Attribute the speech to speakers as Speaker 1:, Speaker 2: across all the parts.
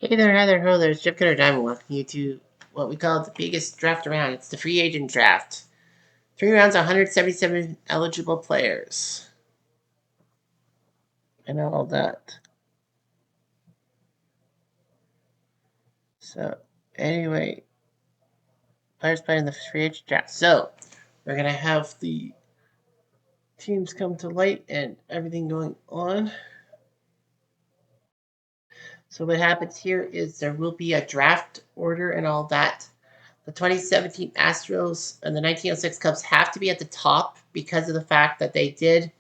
Speaker 1: Hey there, hi there, hello there. It's Jeff Cutter Diamond. Welcome you to what we call the biggest draft around. It's the free agent draft. 3 rounds, 177 eligible players. And all that. So, anyway, players playing the free agent draft. So, we're going to have the teams come to light and everything going on. So, what happens here is there will be a draft order and all that. The 2017 Astros and the 1906 Cubs have to be at the top because of the fact that they did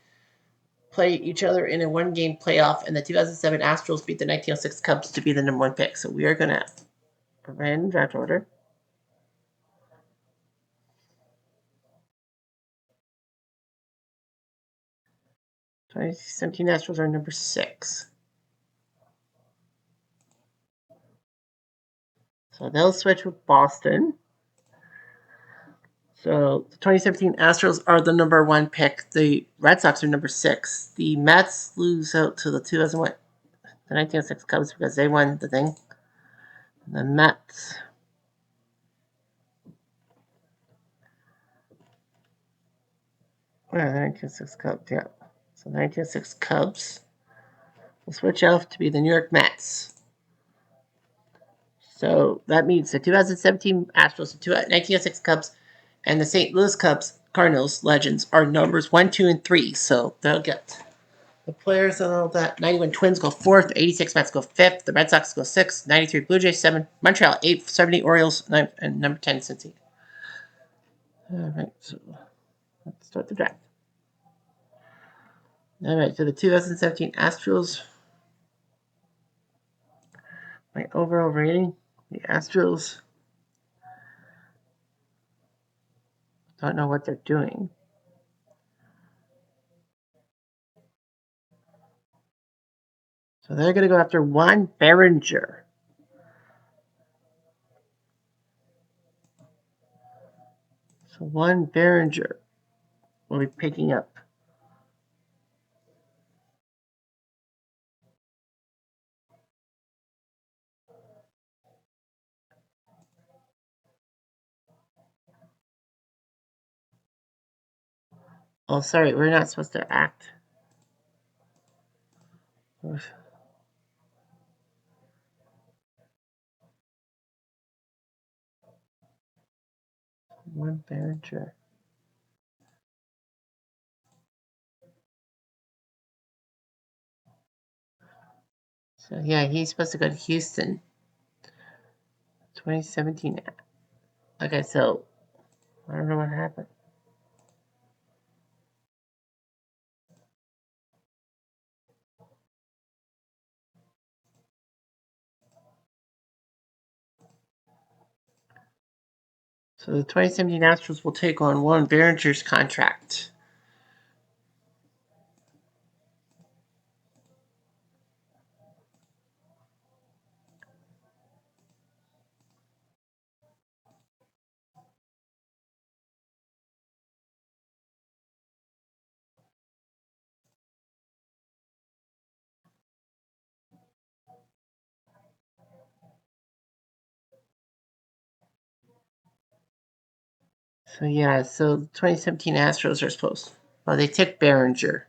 Speaker 1: play each other in a one-game playoff, and the 2007 Astros beat the 1906 Cubs to be the number 1 pick. So we are going to random draft order. The 2017 Astros are number 6. So they'll switch with Boston. So the 2017 Astros are the number 1 pick. The Red Sox are number 6. The Mets lose out to the 2001, the 1906 Cubs because they won the thing. The Mets. Yeah, the 1906 Cubs, yeah. So the 1906 Cubs will switch off to be the New York Mets. So that means the 2017 Astros, the 1906 Cubs, and the St. Louis Cardinals legends are numbers 1, 2, and 3. So they'll get the players and all that. 91 Twins go 4th, 86 Mets go 5th, the Red Sox go 6th, 93 Blue Jays 7th, Montreal 8th, 70 Orioles 9th, and number 10 Cincy. All right, so let's start the draft. All right, so the 2017 Astros, my overall rating, the Astros don't know what they're doing. So they're going to go after Juan Berenger. So Juan Berenger will be picking up. Oh, sorry, we're not supposed to act. Juan Berenger. So yeah, he's supposed to go to Houston. 2017. Okay, so I don't know what happened. So the 2017 Astros will take on Juan Berenger's contract. So yeah, so the 2017 Astros are supposed. Well, they took Berenger.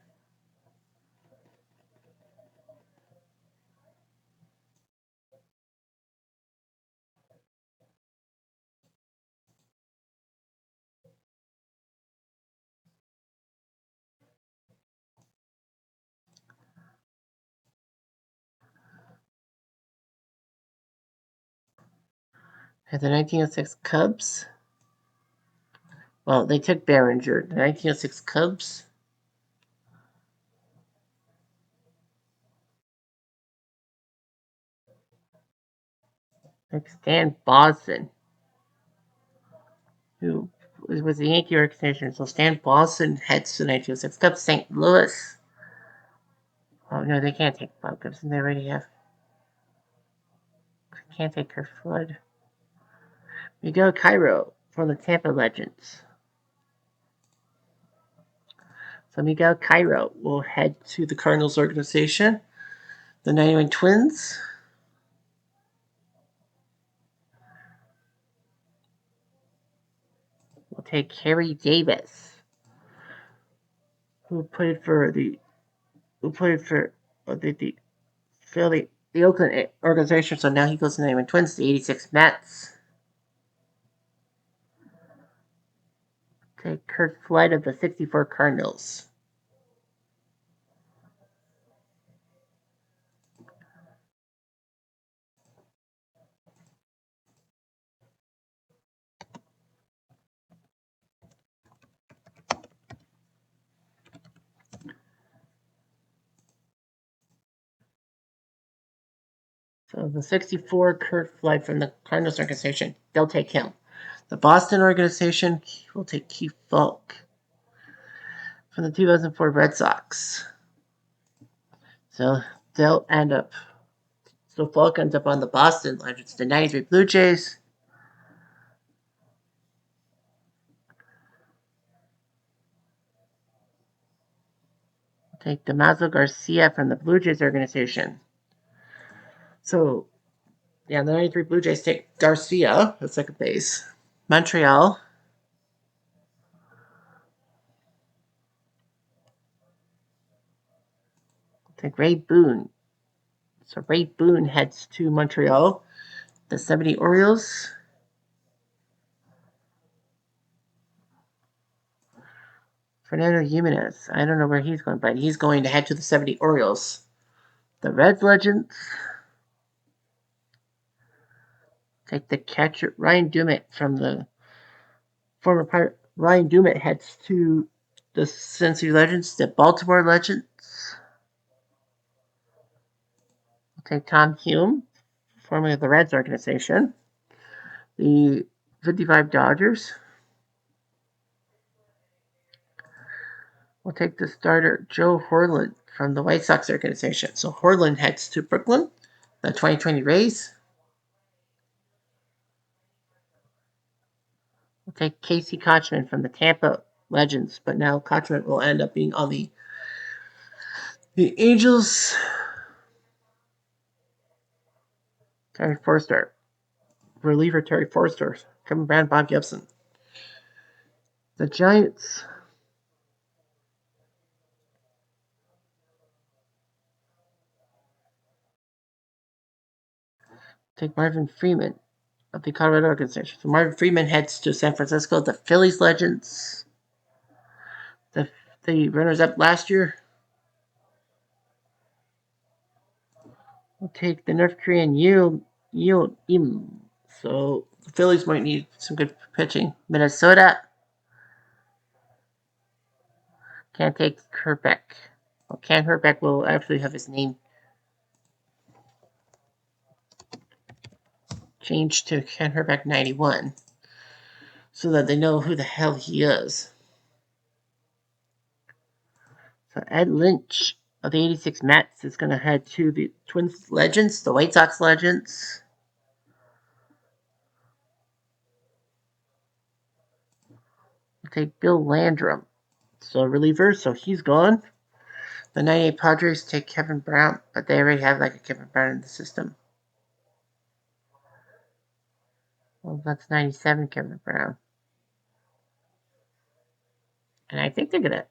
Speaker 1: And the 1906 Cubs. Well, they took Berenger. The 1906 Cubs. Like Stan Boston, who was the Yankee organization. So Stan Boston heads to the 1906 Cubs. St. Louis. Oh no, they can't take Bob Gibson. They already have. Can't take Kurt Flood. Miguel Cairo for the Tampa Legends. So Miguel Cairo will head to the Cardinals organization. The 91 Twins. We'll take Harry Davis, who played for the Philly the Oakland organization. So now he goes to the New England Twins, the '86 Mets. Take Kurt Flight of the '64 Cardinals. So the '64 Kurt Flight from the Cardinals organization, they'll take him. The Boston organization will take Keith Falk from the 2004 Red Sox. So they'll end up. So Falk ends up on the Boston Legends, the '93 Blue Jays. Take Damaso Garcia from the Blue Jays organization. So, yeah, the '93 Blue Jays take Garcia at second base. Montreal. Take Ray Boone. So Ray Boone heads to Montreal. The '70 Orioles. Fernando Jimenez. I don't know where he's going, but he's going to head to the '70 Orioles. The Reds Legends. Take the catcher Ryan Dumit from the former Pirate. Ryan Dumit heads to the Cincinnati Legends, the Baltimore Legends. Take Tom Hume, formerly of the Reds organization. The '55 Dodgers. We'll take the starter Joe Horland from the White Sox organization. So Horland heads to Brooklyn, the 2020 Rays. We'll take Casey Kochman from the Tampa Legends, but now Kochman will end up being on the Angels. Terry Forster. Reliever Terry Forster. Kevin Brown, Bob Gibson. The Giants. Take Marvin Freeman of the Colorado organization. So Marvin Freeman heads to San Francisco. The Phillies Legends. The runners-up last year. We'll take the North Korean Yeo Im. So the Phillies might need some good pitching. Minnesota can't take Herbeck. Well, Ken Herbeck will actually have his name changed to Ken Herbeck 91 so that they know who the hell he is. So Ed Lynch of the '86 Mets is going to head to the Twins Legends, the White Sox Legends. We'll take Bill Landrum. So reliever, so he's gone. The '98 Padres take Kevin Brown, but they already have like a Kevin Brown in the system. Well, that's '97 Kevin Brown. And I think they're going to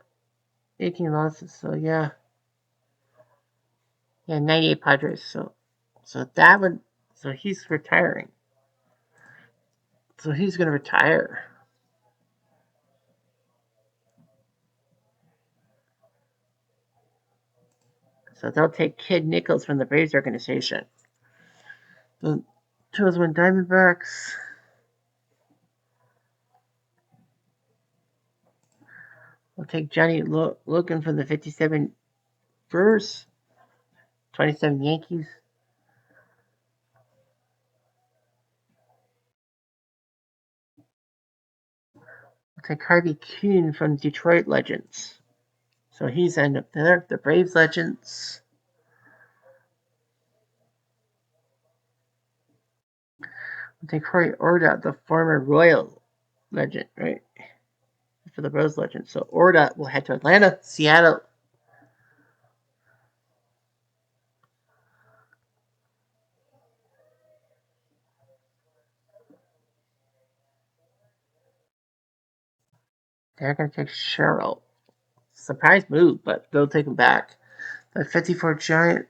Speaker 1: 18 losses, so yeah. Yeah, '98 Padres, so that would, so he's retiring. So he's going to retire. So they'll take Kid Nichols from the Braves organization. The 2001 Diamondbacks. We'll take Johnny Logan from the '57 Brewers. '27 Yankees. We'll take Harvey Kuhn from Detroit Legends. So he's end up there. The Braves Legends. We'll take Corey Orda, the former Royal legend, right? For the Rose Legends. So Orda will head to Atlanta, Seattle. They're going to take Cheryl. Surprise move, but they'll take him back. The 54 Giants.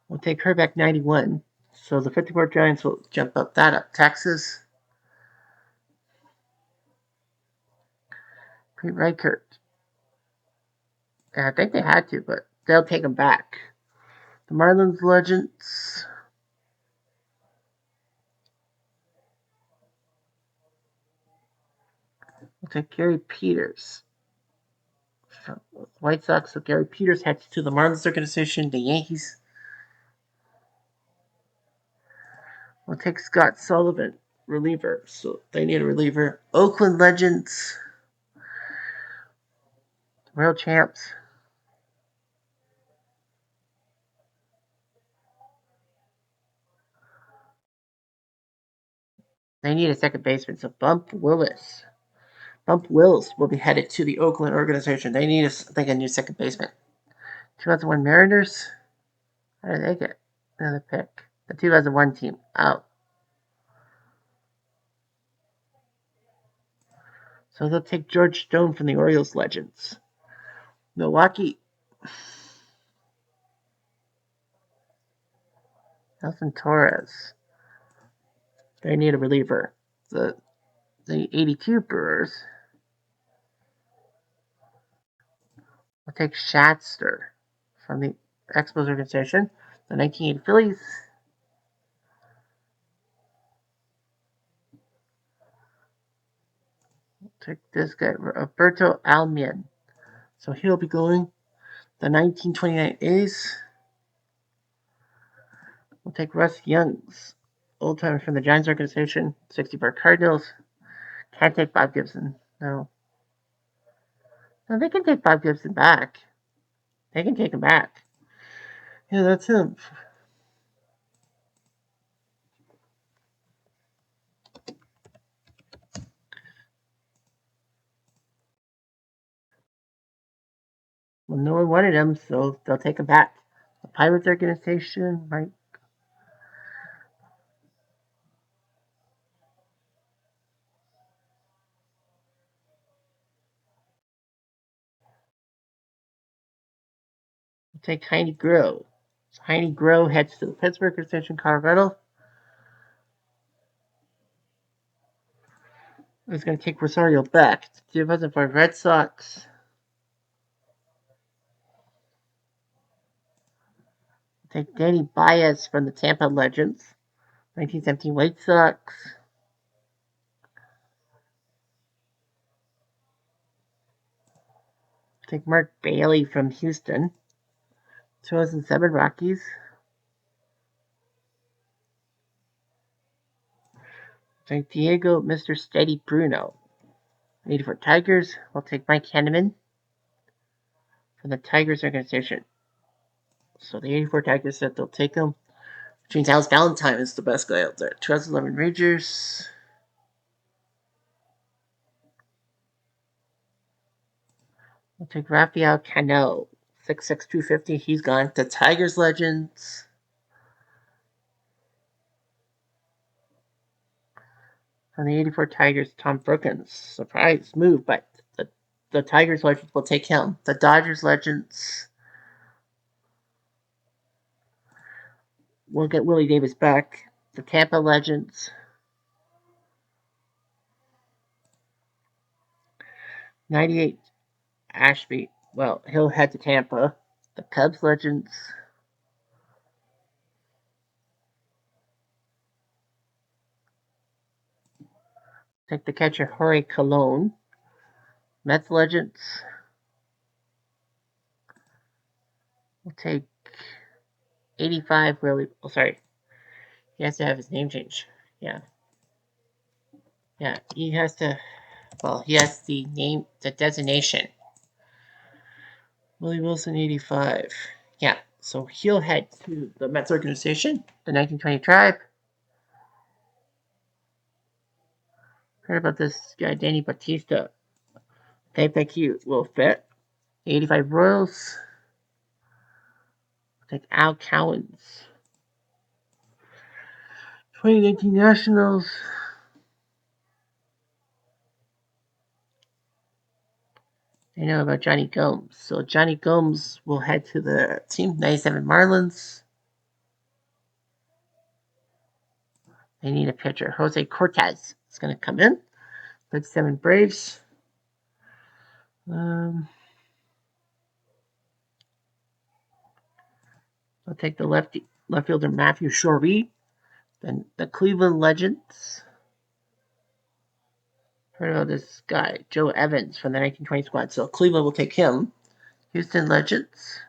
Speaker 1: We'll take her back 91. So the 54 Giants will jump up that up. Texas. Pete Reichert. Yeah, I think they had to, but they'll take him back. The Marlins Legends. We'll take Gary Peters. White Sox, so Gary Peters heads to the Marlins organization. The Yankees will take Scott Sullivan, reliever. So they need a reliever. Oakland Legends, world champs. They need a second baseman. So Bump Willis will be headed to the Oakland organization. They need, a new second baseman. 2001 Mariners. How did they get another pick? The 2001 team out. So they'll take George Stone from the Orioles Legends. Milwaukee. Nelson Torres. They need a reliever. The 82 Brewers will take Shatster from the Expos organization. The 1980 Phillies will take this guy, Roberto Almian. So he'll be going. The 1929 A's will take Russ Youngs, old timer from the Giants organization. 64 Cardinals. Can't take Bob Gibson. No. No, they can take Bob Gibson back. They can take him back. Yeah, that's him. Well, no one wanted him, so they'll take him back. The Pirates organization might. Take Heine Groh. So Heine Groh heads to the Pittsburgh organization, Colorado. He's going to take Rosario back. 2005 Red Sox. Take Danny Baez from the Tampa Legends. 1917 White Sox. Take Mark Bailey from Houston. 2007 Rockies. Take Diego Mr. Steady Bruno. 84 Tigers. We'll take Mike Henneman from the Tigers organization. So the 84 Tigers said they'll take him. Which means Alex Valentine is the best guy out there. 2011 Rangers. We'll take Rafael Cano. 6'6", 250. He's gone. The Tigers Legends. From the 84 Tigers, Tom Brookins. Surprise move, but the Tigers Legends will take him. The Dodgers Legends will get Willie Davis back. The Tampa Legends. 98 Ashby. Well, he'll head to Tampa. The Cubs Legends. Take the catcher Jorge Colon. Mets Legends. We'll take 85 Willie. Oh, sorry. He has to have his name changed. Yeah. Yeah, he has to. Well, he has the name, the designation. Willie Wilson, 85. Yeah, so he'll head to the Mets organization, the 1920 Tribe. Heard about this guy, Danny Batista. They think he will fit. 85 Royals. Take Al Cowens. 2019 Nationals. They know about Johnny Gomes. So Johnny Gomes will head to the team 97 Marlins. They need a pitcher. Jose Cortez is going to come in. 37 Braves. I'll take the left fielder Matthew Shorey. Then the Cleveland Legends. Heard about this guy, Joe Evans from the 1920 squad. So Cleveland will take him. Houston Legends.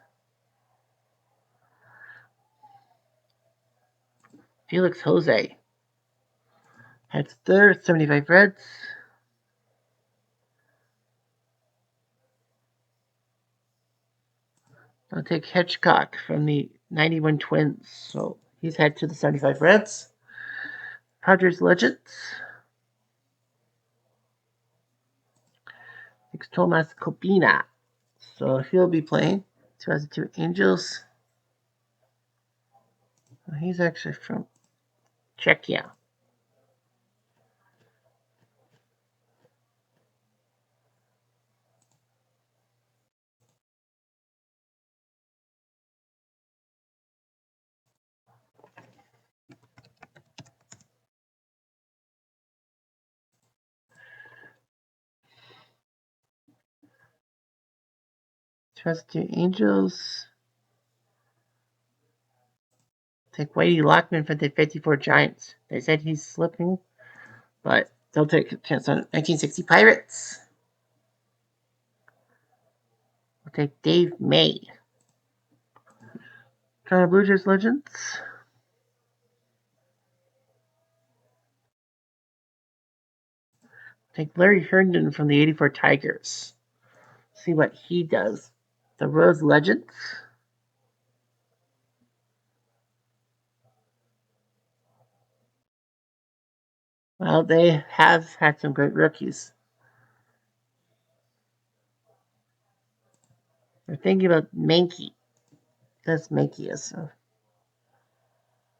Speaker 1: Felix Jose. Heads third, 75 Reds. I'll take Hitchcock from the 91 Twins. So he's head to the 75 Reds. Padres Legends. It's Tomas Copina. So he'll be playing. 2002 Angels. He's actually from Czechia. Two Angels. Take Whitey Lockman for the 54 Giants. They said he's slipping, but they'll take a chance on 1960 Pirates. We'll take Dave May. Toronto Blue Jays Legends. Take Larry Herndon from the 84 Tigers. See what he does. The Rose Legends. Well, they have had some great rookies. They're thinking about Mankey. That's Mankey is.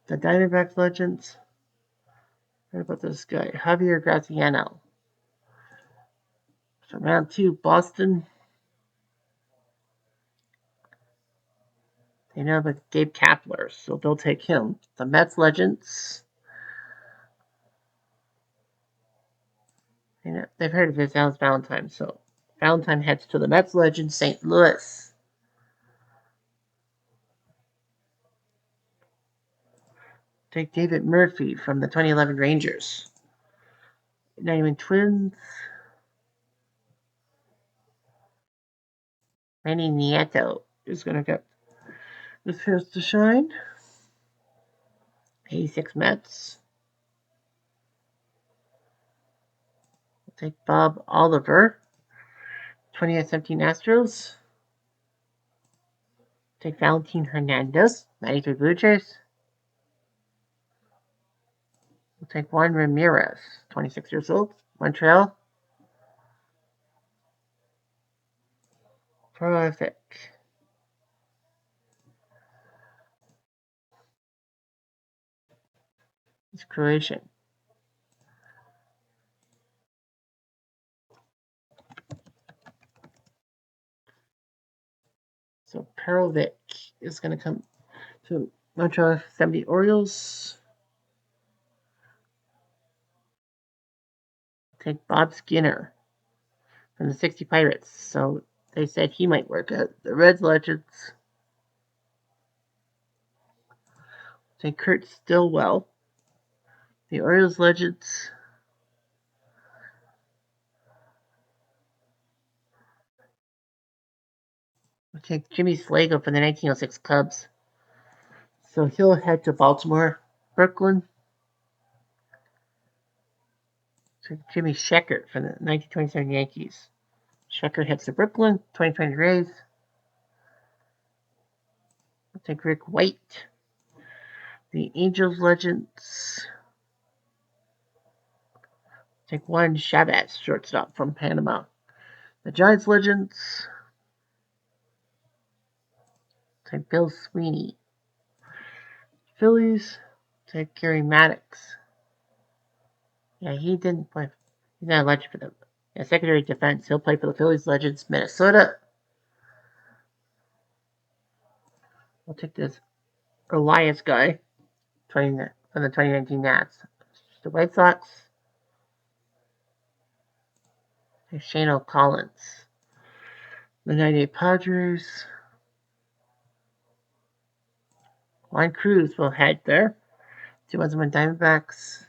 Speaker 1: The Diamondbacks Legends. What about this guy? Javier Graziano. So round 2, Boston. They know about Gabe Kapler, so they'll take him. The Mets Legends. They've heard of his Alex Valentine, so Valentine heads to the Mets Legends, St. Louis. Take David Murphy from the 2011 Rangers. 91 Twins. Manny Nieto is going to get this chance to shine. 86 Mets. We'll take Bob Oliver. 2017 Astros. Take Valentin Hernandez. 93 Blue Jays. We'll take Juan Ramirez. 26 years old. Montreal. Prolific. It's Croatian. So Perovic is going to come to Montreal 70 Orioles. Take Bob Skinner from the 60 Pirates. So they said he might work at the Reds Legends. Take Kurt Stillwell. The Orioles Legends. We'll take Jimmy Slago from the 1906 Cubs. So he'll head to Baltimore. Brooklyn. Take Jimmy Schecker from the 1927 Yankees. Schecker heads to Brooklyn. 2020 Rays. We'll take Rick White. The Angels Legends. Take Juan Chavez, shortstop from Panama. The Giants Legends. Take Bill Sweeney. Phillies. take Gary Maddox. Yeah, he didn't play. He's not a legend for them. Yeah, Secretary of Defense. He'll play for the Phillies Legends, Minnesota. We'll take this Elias guy, 20, from the 2019 Nats. The White Sox. There's Shane O'Collins. The 98 Padres. Juan Cruz will head there. 2001 Diamondbacks.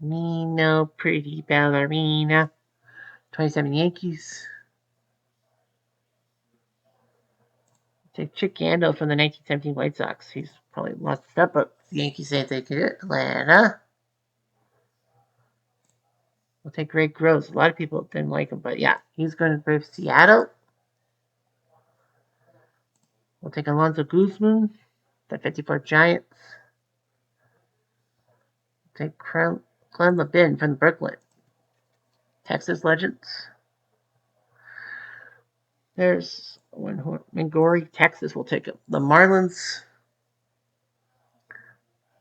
Speaker 1: Nino, Pretty Ballerina. 27 Yankees. Take Chick Gando from the 1917 White Sox. He's probably lost a step, but the Yankees say they could get Atlanta. We'll take Greg Gross. A lot of people didn't like him, but yeah, he's going to brave Seattle. We'll take Alonso Guzman, the 54 Giants. We'll take Clem Levin from the Brooklyn Texas Legends. There's Mangori, Texas. We'll take the Marlins.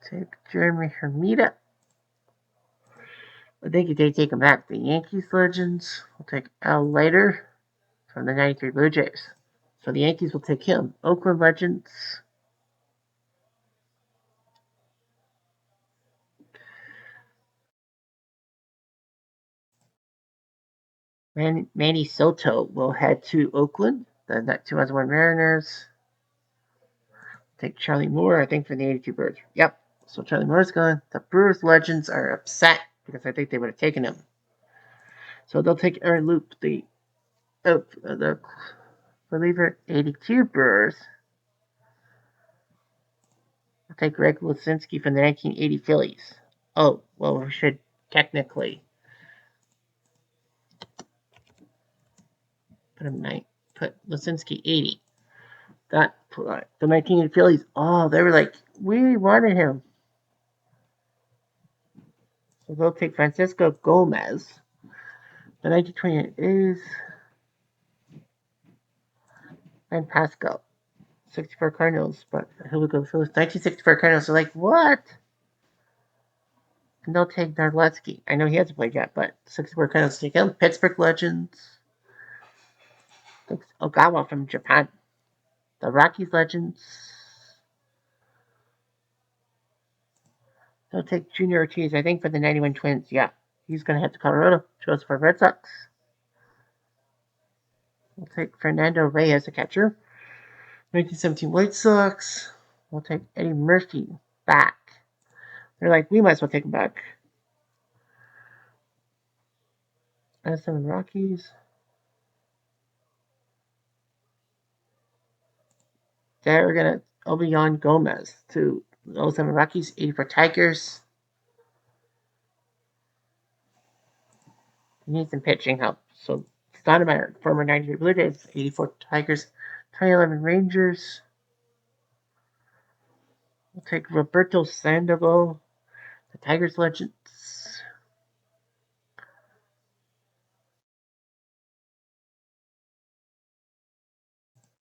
Speaker 1: Take Jeremy Hermida. I think they take him back. The Yankees Legends. We'll take Al Leiter from the 93 Blue Jays. So the Yankees will take him. Oakland Legends. Manny Soto will head to Oakland. The 2001 Mariners. Take Charlie Moore, I think, for the 82 Birds. Yep. So Charlie Moore's gone. The Brewers Legends are upset because I think they would have taken him. So they'll take Aaron Loop, the reliever 82 Brewers. We'll take Greg Lucinski from the 1980 Phillies. Oh, well, we should technically put Lucinski 80. The 1980 Phillies, oh, they were like, we wanted him. So they'll take Francisco Gomez. The 1928 is and Pascal. 64 Cardinals, but he'll go Phillies. 1964 Cardinals are like, what? And they'll take Narletzky. I know he hasn't played yet, but 64 Cardinals take him. Pittsburgh Legends. Takes Ogawa from Japan. The Rockies Legends. They'll take Junior Ortiz, I think, for the 91 Twins. Yeah, he's going to head to Colorado. Chose for Red Sox. We'll take Fernando Reyes, a catcher. 1917 White Sox. We'll take Eddie Murphy back. They're like, we might as well take him back. SM Rockies. They're going to Obion Gomez to 07 Rockies, 84 Tigers. He needs some pitching help. So Stoudemire, former 93 Blue Jays, 84 Tigers, 2011 Rangers. We'll take Roberto Sandoval, the Tigers Legends.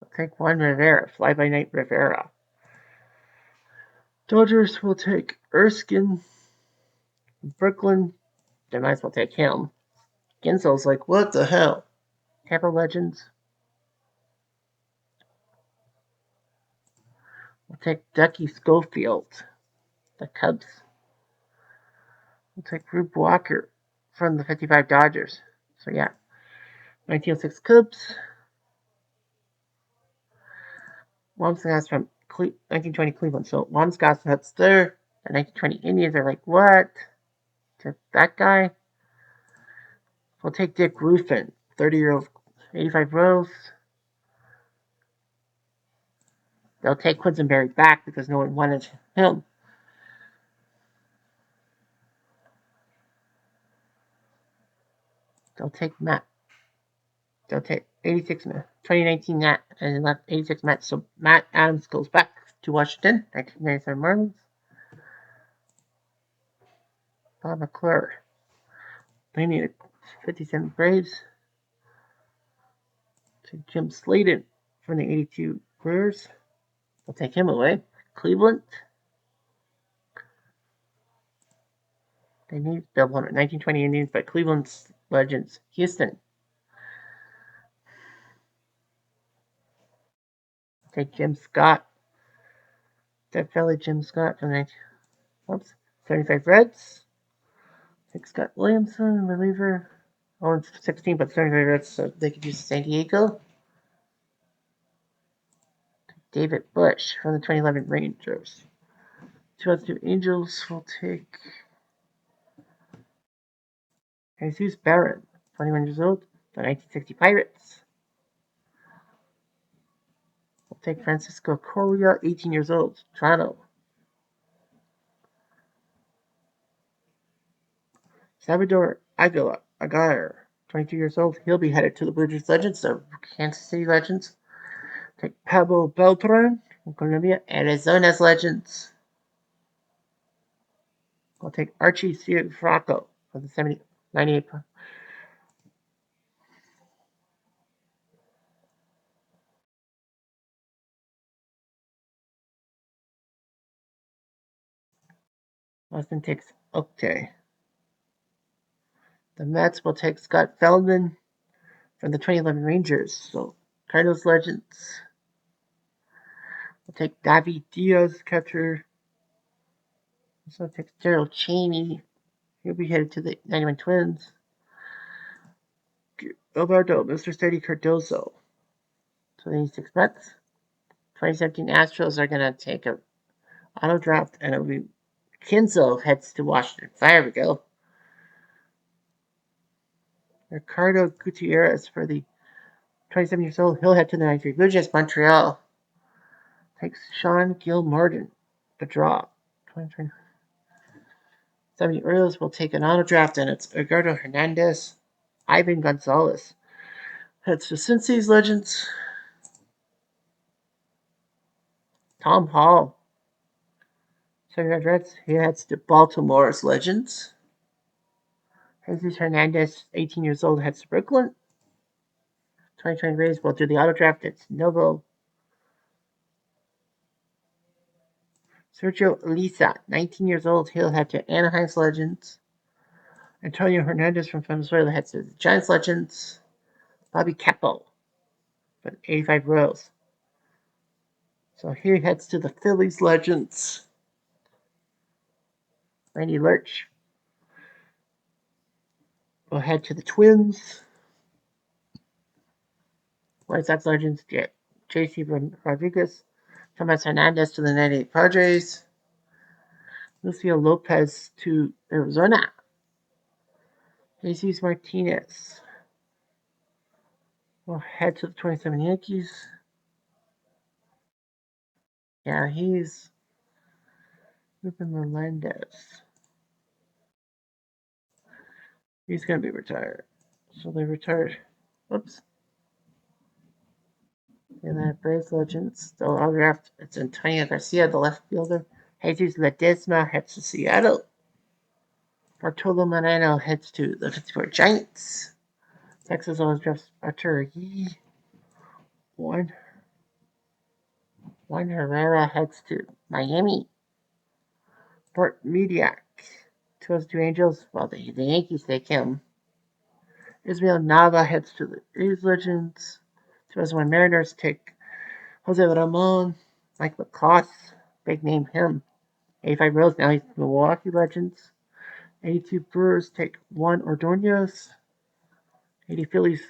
Speaker 1: We'll take Juan Rivera, Fly-by-Night Rivera. Dodgers will take Erskine. Brooklyn, they might as well take him. Ginsel's like, what the hell? Tampa Legends. We'll take Ducky Schofield, the Cubs. We'll take Rube Walker from the 55 Dodgers. So yeah, 1906 Cubs. Wamsgast from 1920 Cleveland. So Wamsgast, that's there. The 1920 Indians are like, what? To that guy? We'll take Dick Ruffin, 30-year-old, 85 Rows. They'll take Quisenberry back because no one wanted him. They'll take Matt. They'll take 86 Matt. 2019 Matt and left 86 Matt. So Matt Adams goes back to Washington. 1997 Marlins. Bob McClure. They need 57 Braves. To Jim Slayton from the 82 Brewers. They'll take him away. Cleveland. They named Bill 1920 Indians, but Cleveland's Legends. Houston. Take Jim Scott. That fella Jim Scott from 75 Reds. Take Scott Williamson, reliever. Oh, 16, but 75 Reds, so they could use San Diego. David Bush from the 2011 Rangers. 2002 Angels will take Jesus Barron, 21 years old. The 1960 Pirates. We'll take Francisco Correa, 18 years old. Toronto. Salvador Aguirre, 22 years old. He'll be headed to the Blue Jays Legends, the Kansas City Legends. Take Pablo Beltran from Colombia. Arizona's Legends. We'll take Archie Cianfrocco for the 98. Boston takes Oakday. The Mets will take Scott Feldman from the 2011 Rangers. So Cardinals Legends. We'll take David Diaz, catcher. So takes Gerald Cheney. He'll be headed to the 91 Twins. Alberto, Mr. Steady Cardozo. So the 86 Mets. 2017 Astros are going to take a auto draft, and it'll be Kinzo heads to Washington. There we go. Ricardo Gutierrez for the 27 years old. He'll head to the 93 Blue Jays. Montreal takes Sean Gilmartin. The draw. 2020. 70 Orioles will take an auto draft, and it's Edgardo Hernandez. Ivan Gonzalez heads to Cincy's Legends. Tom Hall. 75 Reds. He heads to Baltimore's Legends. Jesus Hernandez, 18 years old, heads to Brooklyn. 2020 Rays will do the auto draft. It's Novo. Sergio Elisa, 19 years old, he'll head to Anaheim's Legends. Antonio Hernandez from Venezuela heads to the Giants Legends. Bobby Capo for the 85 Royals. So here he heads to the Phillies Legends. Randy Lurch will head to the Twins. White Sox Legends, J.C. Rodriguez. Tomas Hernandez to the 98 Padres. Lucio Lopez to Arizona. Jesus Martinez will head to the 27 Yankees. Yeah, he's Ruben Melendez. He's going to be retired. So they retired. Whoops. And that Braves Legends. The autograph, it's Antonio Garcia, the left fielder. Jesus Ledesma heads to Seattle. Bartolo Moreno heads to the 54 Giants. Texas always drafts Arturo Yee. Juan Herrera heads to Miami. Bart Mediak. 202 Angels. Well, the Yankees take him. Israel Nava heads to the A's Legends. 2001 Mariners take Jose Ramon. Mike Lacoste. Big name him. 85 Royals. Now he's Milwaukee Legends. 82 Brewers take Juan Ordonez. 80 Phillies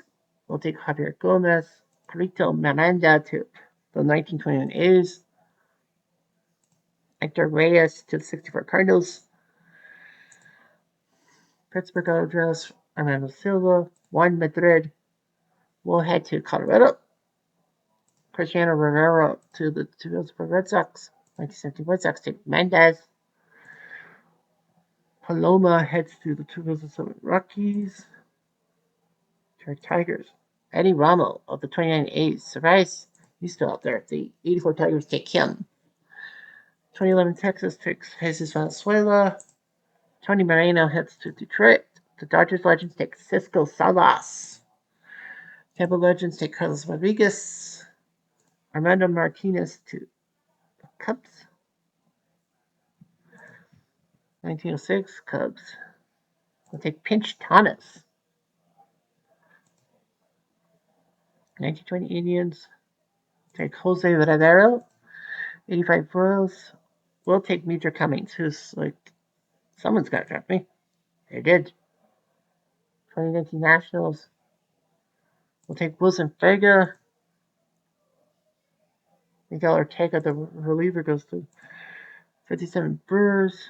Speaker 1: will take Javier Gomez. Carlito Miranda to the 1921 A's. Hector Reyes to the 64 Cardinals. Pittsburgh Auto Armando Silva. Juan Madrid will head to Colorado. Cristiano Rivera to the 2004 Red Sox. 1970 Red Sox take Mendez. Paloma heads to the 2007 Rockies. Tigers. Eddie Rommel of the 29 A's. Surprise, he's still out there. The 84 Tigers take him. 2011 Texas takes Jesus Valenzuela. Tony Moreno heads to Detroit. The Dodgers Legends take Cisco Salas. Tampa Legends take Carlos Rodriguez. Armando Martinez to the Cubs. 1906 Cubs. We'll take Pinch Thomas. 1920 Indians. Take Jose Verdadero. 85 Royals. We'll take Major Cummings, who's like, someone's got to draft me. They did. 2019 Nationals. We'll take Wilson Vega. Miguel Ortega, the reliever, goes to 57 Brewers.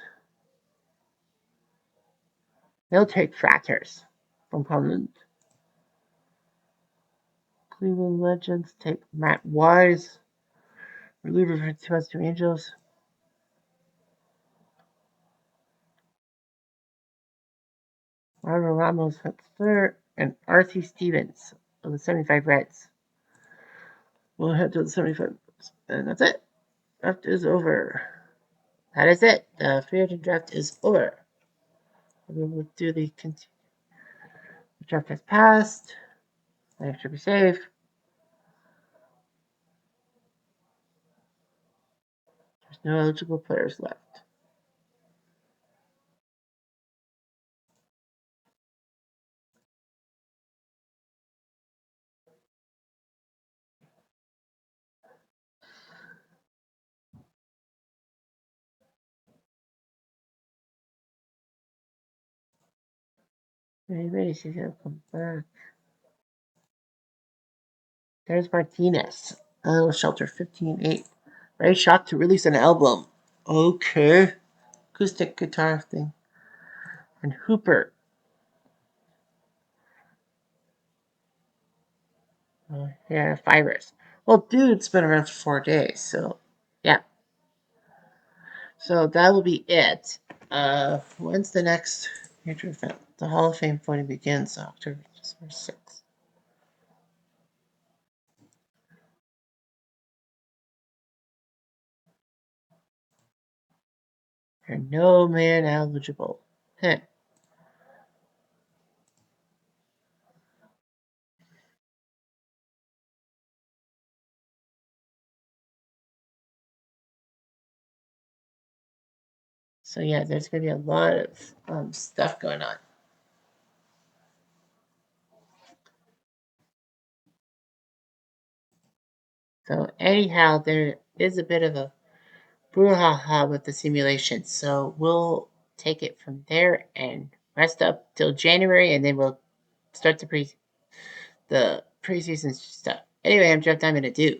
Speaker 1: They'll take Fratters from Cleveland. Cleveland Legends take Matt Wise, reliever for 2002 Angels. Marvin Ramos at third, and R.C. Stevens of the 75 Reds. We'll head to the 75, and that's it. Draft is over. That is it. The free agent draft is over. We will do the draft has passed. Life should be safe. There's no eligible players left. Maybe she's gonna come back. There's Martinez. Oh, Shelter 15-8. Right shot to release an album. Okay. Acoustic guitar thing. And Hooper. Yeah, Fibers. Well, dude's been around for 4 days, so yeah. So that will be it. When's the next major event? The Hall of Fame voting begins October 6th. You're no man eligible. Heh. So yeah, there's gonna be a lot of stuff going on. So anyhow, there is a bit of a brouhaha with the simulation. So we'll take it from there and rest up till January, and then we'll start the preseason stuff. Anyway, I'm Jeff. I'm gonna do.